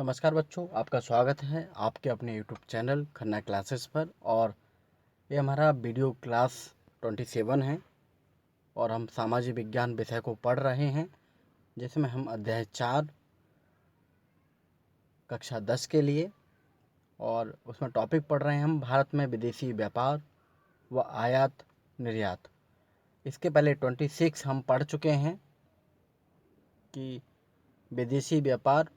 नमस्कार बच्चों, आपका स्वागत है आपके अपने यूट्यूब चैनल खन्ना क्लासेस पर। और ये हमारा वीडियो क्लास 27 है और हम सामाजिक विज्ञान विषय को पढ़ रहे हैं, जिसमें हम अध्याय 4 कक्षा 10 के लिए और उसमें टॉपिक पढ़ रहे हैं हम भारत में विदेशी व्यापार व आयात निर्यात। इसके पहले 26 हम पढ़ चुके हैं कि विदेशी व्यापार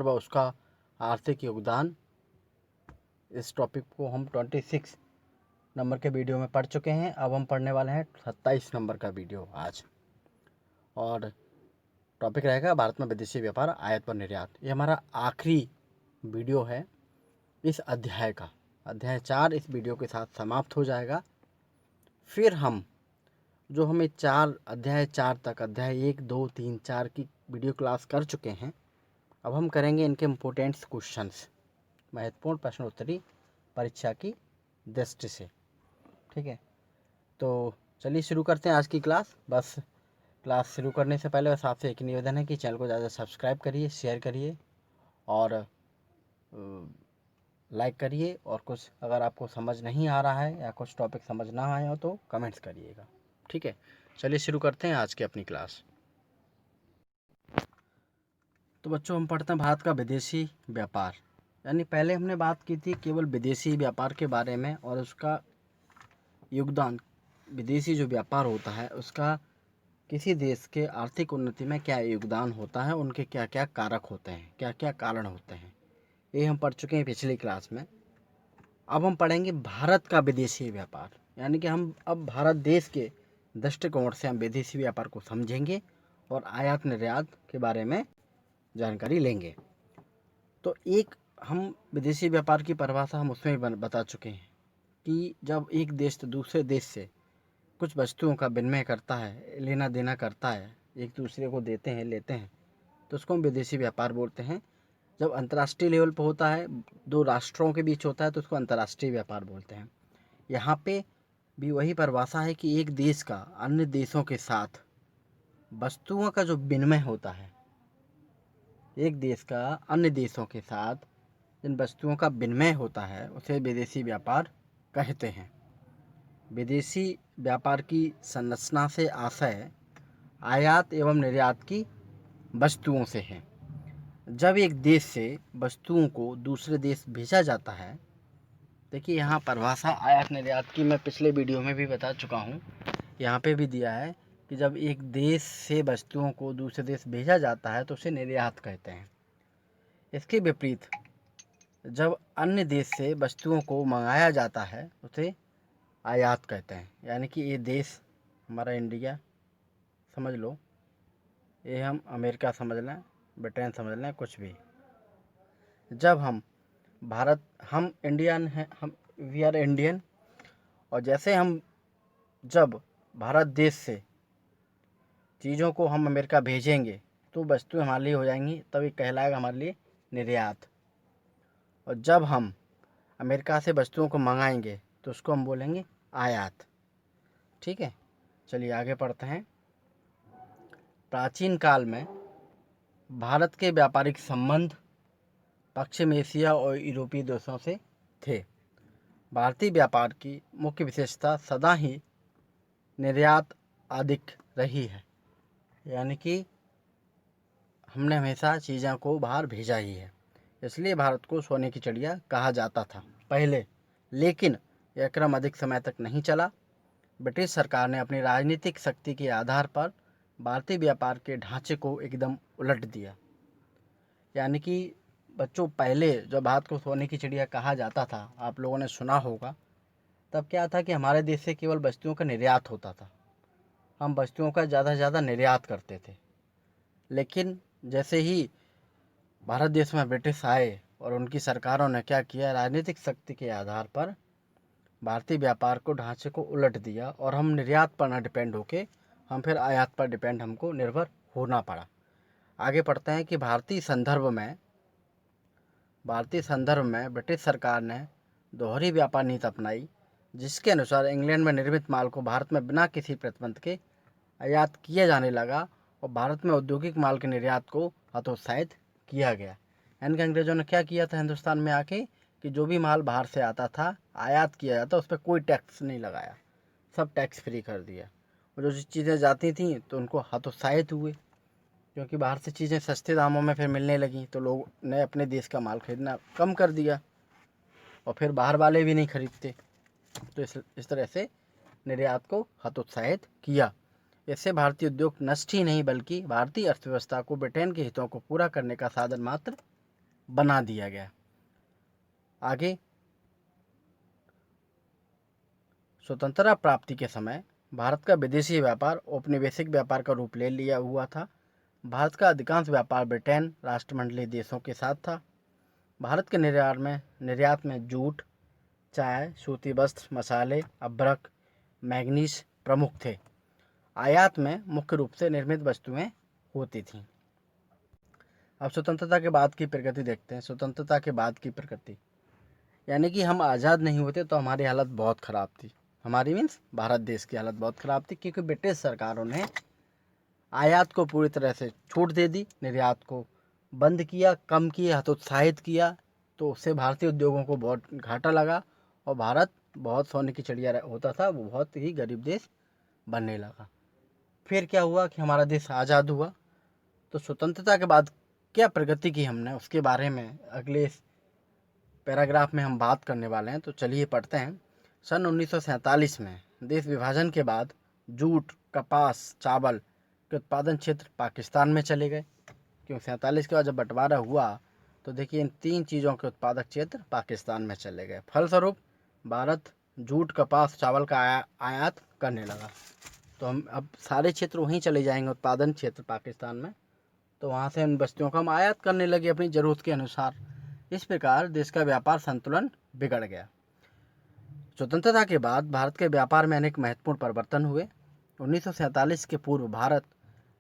व उसका आर्थिक योगदान। इस टॉपिक को हम 26 नंबर के वीडियो में पढ़ चुके हैं। अब हम पढ़ने वाले हैं 27 नंबर का वीडियो आज, और टॉपिक रहेगा भारत में विदेशी व्यापार आयात व निर्यात। ये हमारा आखिरी वीडियो है इस अध्याय का। अध्याय 4 इस वीडियो के साथ समाप्त हो जाएगा। फिर हम अध्याय 4 तक अध्याय 1, 2, 3, 4 की वीडियो क्लास कर चुके हैं। अब हम करेंगे इनके इम्पोर्टेंट क्वेश्चंस, महत्वपूर्ण प्रश्नोत्तरी परीक्षा की दृष्टि से। ठीक है, तो चलिए शुरू करते हैं आज की क्लास। बस क्लास शुरू करने से पहले बस आपसे एक निवेदन है कि चैनल को ज़्यादा सब्सक्राइब करिए, शेयर करिए और लाइक करिए। और कुछ अगर आपको समझ नहीं आ रहा है या कुछ टॉपिक समझ ना आए हो तो कमेंट्स करिएगा। ठीक है, चलिए शुरू करते हैं आज की अपनी क्लास। तो बच्चों, हम पढ़ते हैं भारत का विदेशी व्यापार। यानी पहले हमने बात की थी केवल विदेशी व्यापार के बारे में और उसका योगदान। विदेशी जो व्यापार होता है उसका किसी देश के आर्थिक उन्नति में क्या योगदान होता है, उनके क्या क्या कारक होते हैं, क्या क्या कारण होते हैं, ये हम पढ़ चुके हैं पिछली क्लास में। अब हम पढ़ेंगे भारत का विदेशी व्यापार, यानी कि हम अब भारत देश के दृष्टिकोण से हम विदेशी व्यापार को समझेंगे और आयात निर्यात के बारे में जानकारी लेंगे। तो एक हम विदेशी व्यापार की परिभाषा हम उसमें बता चुके हैं कि जब एक देश तो दूसरे देश से कुछ वस्तुओं का विनिमय करता है, लेना देना करता है, एक दूसरे को देते हैं लेते हैं, तो उसको हम विदेशी व्यापार बोलते हैं। जब अंतर्राष्ट्रीय लेवल पर होता है, दो राष्ट्रों के बीच होता है, तो उसको अंतर्राष्ट्रीय व्यापार बोलते हैं। यहाँ पे भी वही परिभाषा है कि एक देश का अन्य देशों के साथ वस्तुओं का जो विनिमय होता है, एक देश का अन्य देशों के साथ जिन वस्तुओं का विनिमय होता है उसे विदेशी व्यापार कहते हैं। विदेशी व्यापार की संरचना से आशय आयात एवं निर्यात की वस्तुओं से है। जब एक देश से वस्तुओं को दूसरे देश भेजा जाता है, देखिए यहाँ परिभाषा आयात निर्यात की मैं पिछले वीडियो में भी बता चुका हूँ, यहाँ पे भी दिया है कि जब एक देश से वस्तुओं को दूसरे देश भेजा जाता है तो उसे निर्यात कहते हैं। इसके विपरीत जब अन्य देश से वस्तुओं को मंगाया जाता है उसे आयात कहते हैं। यानी कि ये देश हमारा इंडिया समझ लो, ये हम अमेरिका समझ लें, ब्रिटेन समझ लें, कुछ भी। जब हम इंडियन हैं, हम वी आर इंडियन, और जैसे हम जब भारत देश से चीज़ों को हम अमेरिका भेजेंगे तो वस्तु हमारे लिए हो जाएंगी, तब ये कहलाएगा हमारे लिए निर्यात। और जब हम अमेरिका से वस्तुओं को मंगाएंगे तो उसको हम बोलेंगे आयात। ठीक है, चलिए आगे पढ़ते हैं। प्राचीन काल में भारत के व्यापारिक संबंध पश्चिम एशिया और यूरोपीय देशों से थे। भारतीय व्यापार की मुख्य विशेषता सदा ही निर्यात अधिक रही है, यानी कि हमने हमेशा चीज़ों को बाहर भेजा ही है। इसलिए भारत को सोने की चिड़िया कहा जाता था पहले, लेकिन यह क्रम अधिक समय तक नहीं चला। ब्रिटिश सरकार ने अपनी राजनीतिक शक्ति के आधार पर भारतीय व्यापार के ढांचे को एकदम उलट दिया। यानी कि बच्चों, पहले जब भारत को सोने की चिड़िया कहा जाता था, आप लोगों ने सुना होगा, तब क्या था कि हमारे देश से केवल वस्तुओं का निर्यात होता था, हम वस्तुओं का ज़्यादा से ज़्यादा निर्यात करते थे। लेकिन जैसे ही भारत देश में ब्रिटिश आए और उनकी सरकारों ने क्या किया, राजनीतिक शक्ति के आधार पर भारतीय व्यापार को ढांचे को उलट दिया और हम निर्यात पर ना डिपेंड होके हम फिर आयात पर डिपेंड हमको निर्भर होना पड़ा। आगे पढ़ते हैं कि भारतीय संदर्भ में ब्रिटिश सरकार ने दोहरी व्यापार नीति अपनाई, जिसके अनुसार इंग्लैंड में निर्मित माल को भारत में बिना किसी प्रतिबंध के आयात किया जाने लगा और भारत में औद्योगिक माल के निर्यात को हतोत्साहित किया गया। यानी कि अंग्रेजों ने क्या किया था हिंदुस्तान में आके कि जो भी माल बाहर से आता था, आयात किया जाता, उस पर कोई टैक्स नहीं लगाया, सब टैक्स फ्री कर दिया। और जो चीज़ें जाती थी तो उनको हतोत्साहित हुए, क्योंकि बाहर से चीज़ें सस्ते दामों में फिर मिलने लगी, तो लोग ने अपने देश का माल खरीदना कम कर दिया और फिर बाहर वाले भी नहीं खरीदते। तो इस तरह से निर्यात को हतोत्साहित किया। इससे भारतीय उद्योग नष्ट ही नहीं बल्कि भारतीय अर्थव्यवस्था को ब्रिटेन के हितों को पूरा करने का साधन मात्र बना दिया गया। आगे, स्वतंत्रता प्राप्ति के समय भारत का विदेशी व्यापार औपनिवेशिक व्यापार का रूप ले लिया हुआ था। भारत का अधिकांश व्यापार ब्रिटेन राष्ट्रमंडलीय देशों के साथ था। भारत के निर्यात में जूट, चाय, सूती वस्त्र, मसाले, अभ्रक, मैग्नीज प्रमुख थे। आयात में मुख्य रूप से निर्मित वस्तुएं होती थीं। अब स्वतंत्रता के बाद की प्रगति देखते हैं। स्वतंत्रता के बाद की प्रगति यानी कि हम आज़ाद नहीं होते तो हमारी हालत बहुत ख़राब थी। हमारी मीन्स भारत देश की हालत बहुत ख़राब थी, क्योंकि ब्रिटिश सरकारों ने आयात को पूरी तरह से छूट दे दी, निर्यात को बंद किया, कम किया, हतोत्साहित किया। तो उससे भारतीय उद्योगों को बहुत घाटा लगा और भारत बहुत सोने की चिड़िया होता था, वो बहुत ही गरीब देश बनने लगा। फिर क्या हुआ कि हमारा देश आज़ाद हुआ। तो स्वतंत्रता के बाद क्या प्रगति की हमने, उसके बारे में अगले पैराग्राफ में हम बात करने वाले हैं। तो चलिए पढ़ते हैं। सन 1947 में देश विभाजन के बाद जूट, कपास, चावल के उत्पादन क्षेत्र पाकिस्तान में चले गए। क्यों 47 के बाद जब बंटवारा हुआ तो देखिए इन 3 चीज़ों के उत्पादक क्षेत्र पाकिस्तान में चले गए। फलस्वरूप भारत जूट, कपास, चावल का आयात करने लगा। तो हम अब सारे क्षेत्र वहीं चले जाएंगे, उत्पादन क्षेत्र पाकिस्तान में, तो वहाँ से इन वस्तुओं का हम आयात करने लगे अपनी ज़रूरत के अनुसार। इस प्रकार देश का व्यापार संतुलन बिगड़ गया। स्वतंत्रता के बाद भारत के व्यापार में अनेक महत्वपूर्ण परिवर्तन हुए। 1947 के पूर्व भारत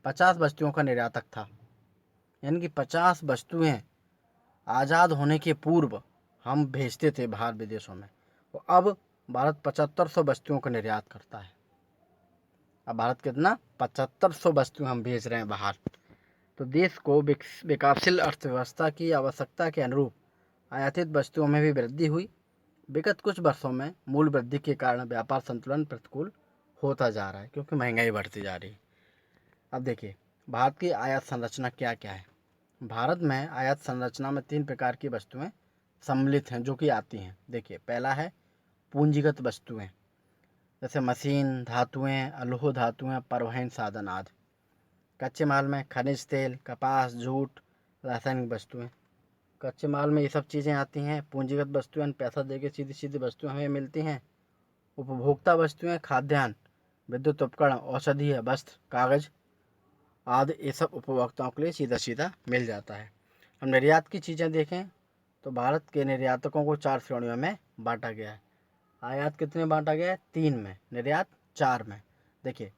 50 वस्तुओं का निर्यातक था। यानी कि 50 वस्तुएं आज़ाद होने के पूर्व हम भेजते थे बाहर विदेशों में, और अब भारत 7500 वस्तुओं का निर्यात करता है। अब भारत कितना 7500 वस्तुएं हम भेज रहे हैं बाहर। तो देश को विकासशील अर्थव्यवस्था की आवश्यकता के अनुरूप आयातित वस्तुओं में भी वृद्धि हुई। विगत कुछ वर्षों में मूल वृद्धि के कारण व्यापार संतुलन प्रतिकूल होता जा रहा है, क्योंकि महंगाई बढ़ती जा रही है। अब देखिए भारत की आयात संरचना क्या क्या है। भारत में आयात संरचना में 3 प्रकार की वस्तुएं सम्मिलित हैं जो कि आती हैं। देखिए पहला है पूंजीगत वस्तुएं, जैसे मशीन, धातुएं, अलोह धातुएं, परिवहन साधन आदि। कच्चे माल में खनिज तेल, कपास, जूट, रासायनिक वस्तुएं। कच्चे माल में ये सब चीज़ें आती हैं। पूंजीगत वस्तुएं, पैसा देके सीधी सीधी वस्तुएं हमें मिलती हैं। उपभोक्ता वस्तुएं, खाद्यान्न, विद्युत उपकरण, औषधीय, वस्त्र, कागज आदि, ये सब उपभोक्ताओं के लिए सीधा सीधा मिल जाता है। हम निर्यात की चीज़ें देखें तो भारत के निर्यातकों को 4 श्रेणियों में बांटा गया है। आयात कितने बांटा गया है? 3 में, निर्यात 4 में। देखिए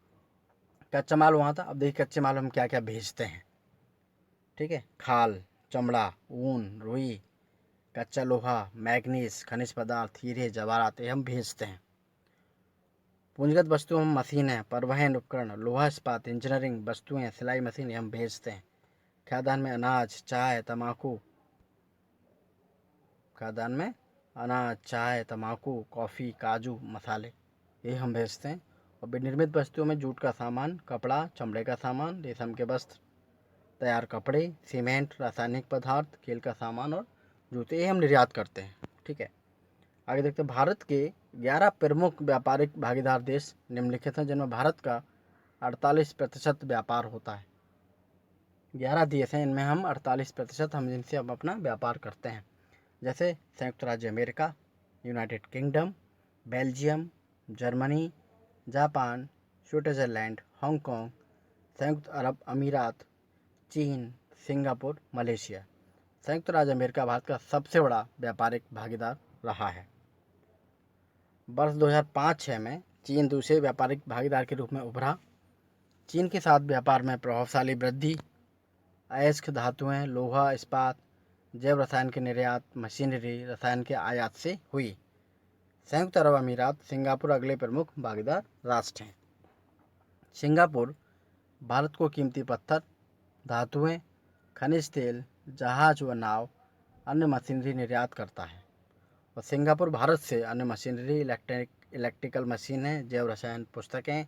कच्चा माल वहाँ था, अब देखिए कच्चे माल हम क्या क्या भेजते हैं। ठीक है, खाल, चमड़ा, ऊन, रुई, कच्चा लोहा, मैग्नीज, खनिज पदार्थ, हीरे, जवाहरात, ये हम भेजते हैं। पूंजीगत वस्तुओं में मशीनें, परिवहन उपकरण, लोहा इस्पात, इंजीनियरिंग वस्तुएं, सिलाई मशीन, हम भेजते हैं। खाद्यान्न में अनाज, चाय, तंबाकू, खाद्यान्न में अनाज, चाय, तंबाकू, कॉफ़ी, काजू, मसाले, ये हम भेजते हैं। और विनिर्मित वस्तुओं में जूट का सामान, कपड़ा, चमड़े का सामान, रेशम के वस्त्र, तैयार कपड़े, सीमेंट, रासायनिक पदार्थ, खेल का सामान और जूते, ये हम निर्यात करते हैं। ठीक है, आगे देखते हैं। भारत के 11 प्रमुख व्यापारिक भागीदार देश निम्नलिखित हैं, जिनमें भारत का 48% व्यापार होता है। 11 देश हैं, इनमें हम 48% हम जिनसे हम अपना व्यापार करते हैं, जैसे संयुक्त राज्य America, United kingdom, Belgium, Germany, Japan, Switzerland, Hong Kong, संयुक्त अरब अमीरात, चीन, सिंगापुर, मलेशिया। संयुक्त राज्य अमेरिका भारत का सबसे बड़ा व्यापारिक भागीदार रहा है। वर्ष 2005-06 में चीन दूसरे व्यापारिक भागीदार के रूप में उभरा। चीन के साथ व्यापार में प्रभावशाली वृद्धि अयस्क धातुएं, लोहा इस्पात, जैव रसायन के निर्यात, मशीनरी, रसायन के आयात से हुई। संयुक्त अरब अमीरात, सिंगापुर अगले प्रमुख भागीदार राष्ट्र हैं। सिंगापुर भारत को कीमती पत्थर, धातुएं, खनिज तेल, जहाज व नाव, अन्य मशीनरी निर्यात करता है। और सिंगापुर भारत से अन्य मशीनरी, इलेक्ट्रिकल मशीनें, जैव रसायन, पुस्तकें,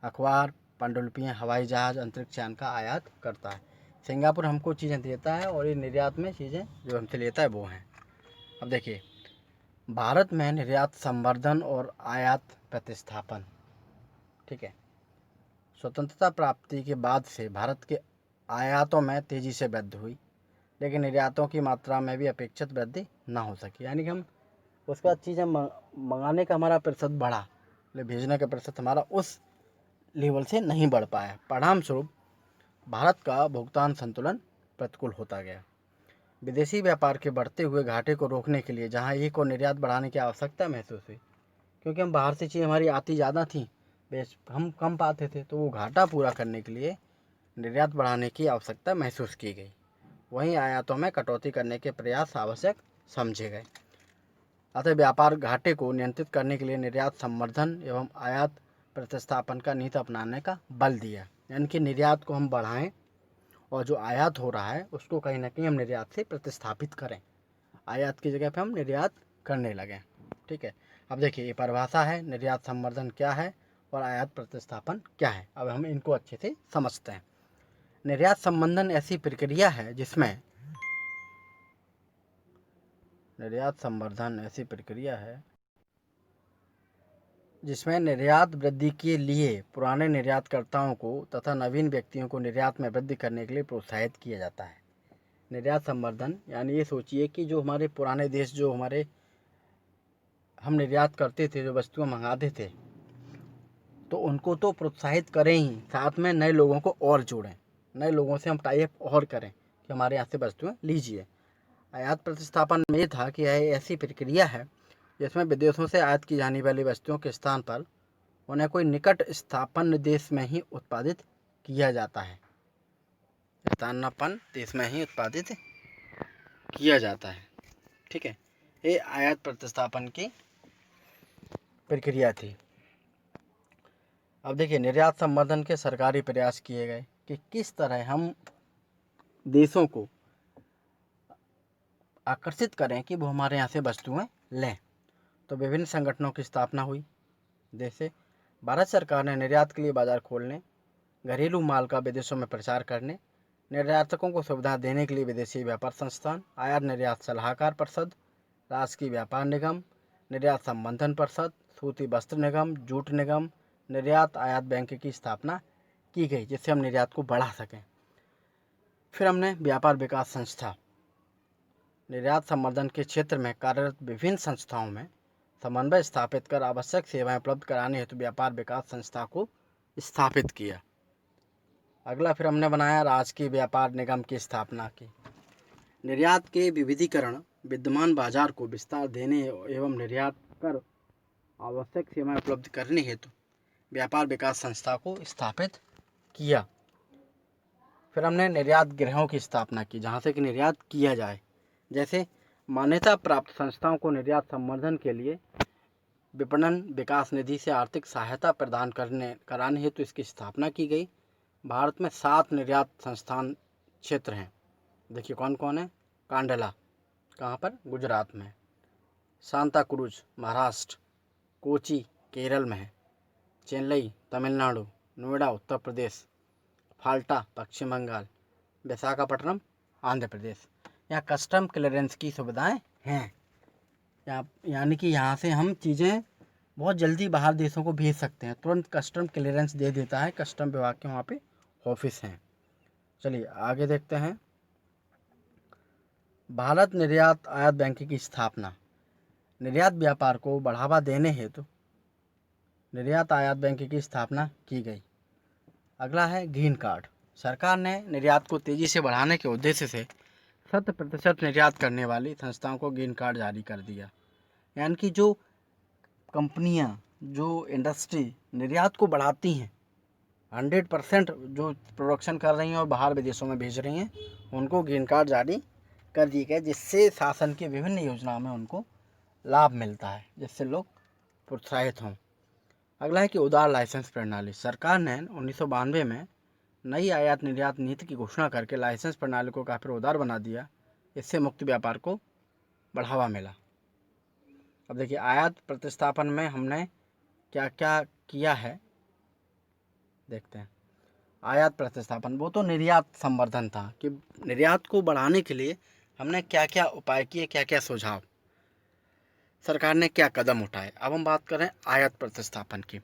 अखबार, पांडुलिपियाँ, हवाई जहाज, अंतरिक्ष यान का आयात करता है। सिंगापुर हमको चीज़ें देता है और ये निर्यात में चीज़ें जो हमसे लेता है वो हैं। अब देखिए, भारत में निर्यात संवर्धन और आयात प्रतिस्थापन, ठीक है। स्वतंत्रता प्राप्ति के बाद से भारत के आयातों में तेज़ी से वृद्धि हुई, लेकिन निर्यातों की मात्रा में भी अपेक्षित वृद्धि ना हो सकी। यानी कि हम उसके बाद चीज़ें मंगाने का हमारा प्रतिशत बढ़ा, लेकिन भेजने का प्रतिशत हमारा उस लेवल से नहीं बढ़ पाया। परिणाम स्वरूप भारत का भुगतान संतुलन प्रतिकूल होता गया। विदेशी व्यापार के बढ़ते हुए घाटे को रोकने के लिए जहां एक और निर्यात बढ़ाने की आवश्यकता महसूस हुई, क्योंकि हम बाहर से चीज़ हमारी आती ज़्यादा थी, हम कम पाते थे, तो वो घाटा पूरा करने के लिए निर्यात बढ़ाने की आवश्यकता महसूस की गई। वहीं आयातों में कटौती करने के प्रयास आवश्यक समझे गए। अतः व्यापार घाटे को नियंत्रित करने के लिए निर्यात संवर्धन एवं आयात प्रतिस्थापन का नीति अपनाने का बल दिया। यानी कि निर्यात को हम बढ़ाएं और जो आयात हो रहा है उसको कहीं ना कहीं हम निर्यात से प्रतिस्थापित करें, आयात की जगह पे हम निर्यात करने लगें, ठीक है। अब देखिए, ये परिभाषा है, निर्यात संवर्धन क्या है और आयात प्रतिस्थापन क्या है। अब हम इनको अच्छे से समझते हैं। निर्यात संवर्धन ऐसी प्रक्रिया है जिसमें निर्यात वृद्धि के लिए पुराने निर्यातकर्ताओं को तथा नवीन व्यक्तियों को निर्यात में वृद्धि करने के लिए प्रोत्साहित किया जाता है। निर्यात संवर्धन यानी ये सोचिए कि जो हमारे पुराने देश, जो हमारे हम निर्यात करते थे, जो वस्तुएं मंगाते थे, तो उनको तो प्रोत्साहित करें ही, साथ में नए लोगों को और जोड़ें, नए लोगों से हम टाई अप और करें कि हमारे यहाँ से वस्तुएं लीजिए। आयात प्रतिस्थापन में ये था कि यह ऐसी प्रक्रिया है जिसमें विदेशों से आयात की जाने वाली वस्तुओं के स्थान पर उन्हें कोई निकट स्थापन्न देश में ही उत्पादित किया जाता है। स्थानापन्न देश में ही उत्पादित किया जाता है, ठीक है। ये आयात प्रतिस्थापन की प्रक्रिया थी। अब देखिए, निर्यात संवर्धन के सरकारी प्रयास किए गए कि किस तरह हम देशों को आकर्षित करें कि वो हमारे यहाँ से वस्तुएं लें। तो विभिन्न संगठनों की स्थापना हुई। जैसे भारत सरकार ने निर्यात के लिए बाजार खोलने, घरेलू माल का विदेशों में प्रचार करने, निर्यातकों को सुविधा देने के लिए विदेशी व्यापार संस्थान, आयात निर्यात सलाहकार परिषद, राष्ट्रीय व्यापार निगम, निर्यात संवर्धन परिषद, सूती वस्त्र निगम, जूट निगम, निर्यात आयात बैंक की स्थापना की गई, जिससे हम निर्यात को बढ़ा सकें। फिर हमने व्यापार विकास संस्था, निर्यात संवर्धन के क्षेत्र में कार्यरत विभिन्न संस्थाओं में समन्वय स्थापित कर आवश्यक सेवाएं उपलब्ध कराने हेतु व्यापार विकास संस्था को स्थापित किया। अगला फिर हमने बनाया राजकीय व्यापार निगम की स्थापना की। निर्यात के विविधीकरण, विद्यमान बाजार को विस्तार देने एवं निर्यात कर आवश्यक सेवाएं उपलब्ध करने हेतु व्यापार विकास संस्था को स्थापित किया। फिर हमने निर्यात गृहों की स्थापना की, जहाँ से कि निर्यात किया जाए। जैसे मान्यता प्राप्त संस्थाओं को निर्यात संवर्धन के लिए विपणन विकास निधि से आर्थिक सहायता प्रदान कराने हेतु इसकी स्थापना की गई। भारत में 7 निर्यात संस्थान क्षेत्र हैं। देखिए कौन कौन है। कांडला, कहाँ पर, गुजरात में। सांता क्रूज, महाराष्ट्र। कोची, केरल में है। चेन्नई, तमिलनाडु। नोएडा, उत्तर प्रदेश। फाल्टा, पश्चिम बंगाल। विशाखापट्टनम, आंध्र प्रदेश। यहाँ कस्टम क्लियरेंस की सुविधाएं हैं। यानी कि यहाँ से हम चीज़ें बहुत जल्दी बाहर देशों को भेज सकते हैं, तुरंत कस्टम क्लियरेंस दे देता है। कस्टम विभाग के वहाँ पे ऑफिस हैं। चलिए आगे देखते हैं। भारत निर्यात आयात बैंक की स्थापना, निर्यात व्यापार को बढ़ावा देने हेतु निर्यात आयात बैंक की स्थापना की गई। अगला है ग्रीन कार्ड। सरकार ने निर्यात को तेज़ी से बढ़ाने के उद्देश्य से 100% निर्यात करने वाली संस्थाओं को ग्रीन कार्ड जारी कर दिया। यानी कि जो कंपनियां, जो इंडस्ट्री निर्यात को बढ़ाती हैं, 100% जो प्रोडक्शन कर रही हैं और बाहर विदेशों में भेज रही हैं, उनको ग्रीन कार्ड जारी कर दिए गए, जिससे शासन की विभिन्न योजनाओं में उनको लाभ मिलता है, जिससे लोग प्रोत्साहित हों। अगला है कि उदार लाइसेंस प्रणाली। सरकार ने 1992 में नई आयात निर्यात नीति की घोषणा करके लाइसेंस प्रणाली को काफ़ी उदार बना दिया। इससे मुक्त व्यापार को बढ़ावा मिला। अब देखिए आयात प्रतिस्थापन में हमने क्या क्या किया है, देखते हैं। आयात प्रतिस्थापन वो तो निर्यात संवर्धन था कि निर्यात को बढ़ाने के लिए हमने क्या क्या उपाय किए, क्या क्या सुझाव, सरकार ने क्या कदम उठाए। अब हम बात करें आयात प्रतिस्थापन की,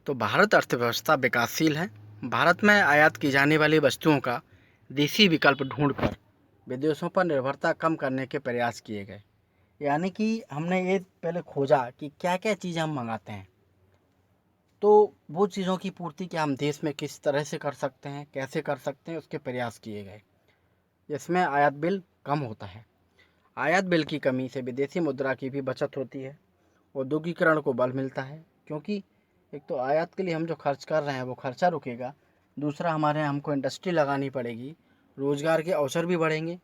तो भारत अर्थव्यवस्था विकासशील है। भारत में आयात की जाने वाली वस्तुओं का देसी विकल्प ढूंढकर विदेशों पर निर्भरता कम करने के प्रयास किए गए। यानी कि हमने ये पहले खोजा कि क्या क्या चीज़ें हम मंगाते हैं, तो वो चीज़ों की पूर्ति क्या हम देश में किस तरह से कर सकते हैं, कैसे कर सकते हैं, उसके प्रयास किए गए। इसमें आयात बिल कम होता है। आयात बिल की कमी से विदेशी मुद्रा की भी बचत होती है, औद्योगिकरण को बल मिलता है, क्योंकि एक तो आयात के लिए हम जो खर्च कर रहे हैं वो खर्चा रुकेगा, दूसरा हमारे यहाँ हमको इंडस्ट्री लगानी पड़ेगी, रोजगार के अवसर भी बढ़ेंगे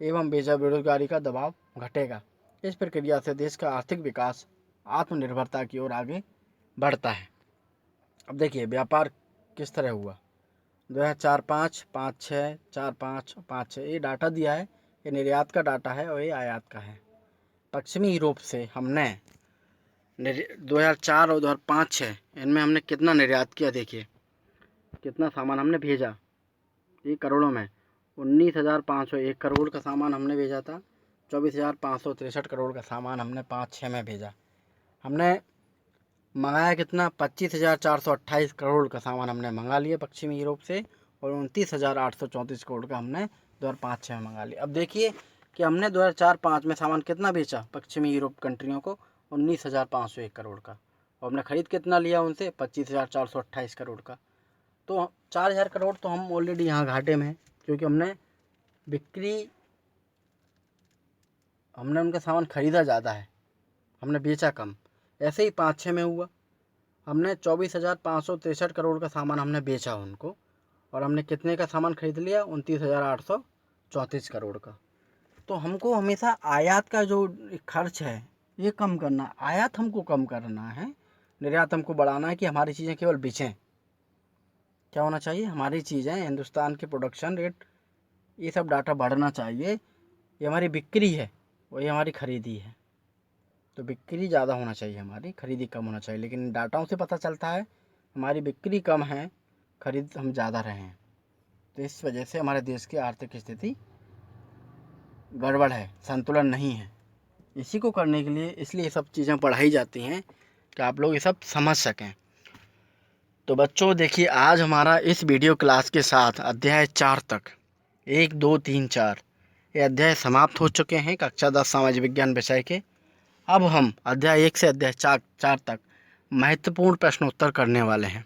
एवं बेरोजगारी का दबाव घटेगा। इस प्रक्रिया से देश का आर्थिक विकास आत्मनिर्भरता की ओर आगे बढ़ता है। अब देखिए व्यापार किस तरह हुआ। 2004, 5, 5, 6, 4, 5, 5, 6 ये डाटा दिया है, ये निर्यात का डाटा है और ये आयात का है। पश्चिमी यूरोप से हमने 2004 और 2005-6 इनमें हमने कितना निर्यात किया, देखिए कितना सामान हमने भेजा, ये करोड़ों में 19,501 करोड़ का सामान हमने भेजा था। 24,563 करोड़ का सामान हमने 5-6 में भेजा। हमने मंगाया कितना, 25,428 करोड़ का सामान हमने मंगा लिया पश्चिमी यूरोप से, और 29,834 करोड़ का हमने 2005-6 में मंगा लिया। अब देखिए कि हमने 2004-5 में सामान कितना बेचा पश्चिमी यूरोप कंट्रियों को, 19,501 करोड़ का, और हमने खरीद कितना लिया उनसे, 25,428 करोड़ का। तो 4,000 करोड़ तो हम ऑलरेडी यहाँ घाटे में हैं, क्योंकि हमने उनका सामान खरीदा ज़्यादा है, हमने बेचा कम। ऐसे ही 5-6 में हुआ, हमने 24,563 करोड़ का सामान हमने बेचा उनको, और हमने कितने का सामान खरीद लिया, 29,834 करोड़ का। तो हमको हमेशा आयात का जो खर्च है ये कम करना, आयात हमको कम करना है, निर्यात हमको बढ़ाना है कि हमारी चीज़ें केवल बिचें। क्या होना चाहिए, हमारी चीज़ें, हिंदुस्तान के प्रोडक्शन रेट, ये सब डाटा बढ़ना चाहिए। ये हमारी बिक्री है और ये हमारी खरीदी है, तो बिक्री ज़्यादा होना चाहिए, हमारी खरीदी कम होना चाहिए। लेकिन डाटाओं से पता चलता है हमारी बिक्री कम है, खरीद हम ज़्यादा रहे हैं। तो इस वजह से हमारे देश की आर्थिक स्थिति गड़बड़ है, संतुलन नहीं है। इसी को करने के लिए इसलिए ये सब चीज़ें पढ़ाई जाती हैं कि आप लोग ये सब समझ सकें। तो बच्चों देखिए आज हमारा इस वीडियो क्लास के साथ अध्याय 4 तक 1, 2, 3, 4 ये अध्याय समाप्त हो चुके हैं कक्षा 10 सामाजिक विज्ञान विषय के। अब हम अध्याय 1 से अध्याय 4 तक महत्वपूर्ण प्रश्नोत्तर करने वाले हैं।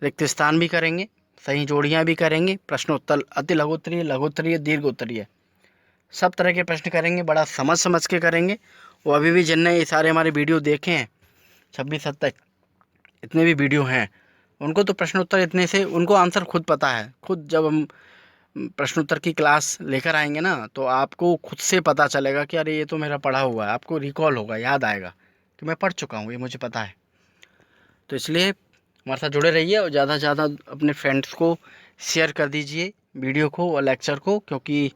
रिक्त स्थान भी करेंगे, सही जोड़ियाँ भी करेंगे, प्रश्नोत्तर अति लघुत्तरीय, लघुत्तरीय, दीर्घोत्तरीय, सब तरह के प्रश्न करेंगे, बड़ा समझ समझ के करेंगे। वो अभी भी जिनने ये सारे हमारे वीडियो देखे हैं 26-27 इतने भी वीडियो हैं, उनको तो प्रश्नोत्तर इतने से उनको आंसर खुद पता है। खुद जब हम प्रश्नोत्तर की क्लास लेकर आएंगे ना, तो आपको खुद से पता चलेगा कि अरे ये तो मेरा पढ़ा हुआ है, आपको रिकॉल होगा, याद आएगा कि मैं पढ़ चुका हूँ, ये मुझे पता है। तो इसलिए हमारे साथ जुड़े रहिए और ज़्यादा से ज़्यादा अपने फ्रेंड्स को शेयर कर दीजिए वीडियो को और लेक्चर को, क्योंकि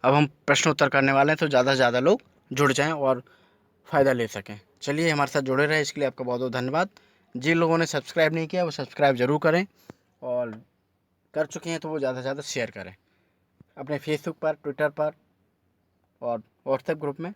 अब हम प्रश्नोत्तर करने वाले हैं, तो ज़्यादा से ज़्यादा लोग जुड़ जाएं और फ़ायदा ले सकें। चलिए हमारे साथ जुड़े रहें, इसके लिए आपका बहुत बहुत धन्यवाद। जिन लोगों ने सब्सक्राइब नहीं किया वो सब्सक्राइब ज़रूर करें, और कर चुके हैं तो वो ज़्यादा से ज़्यादा शेयर करें अपने फेसबुक पर, ट्विटर पर और व्हाट्सएप ग्रुप में।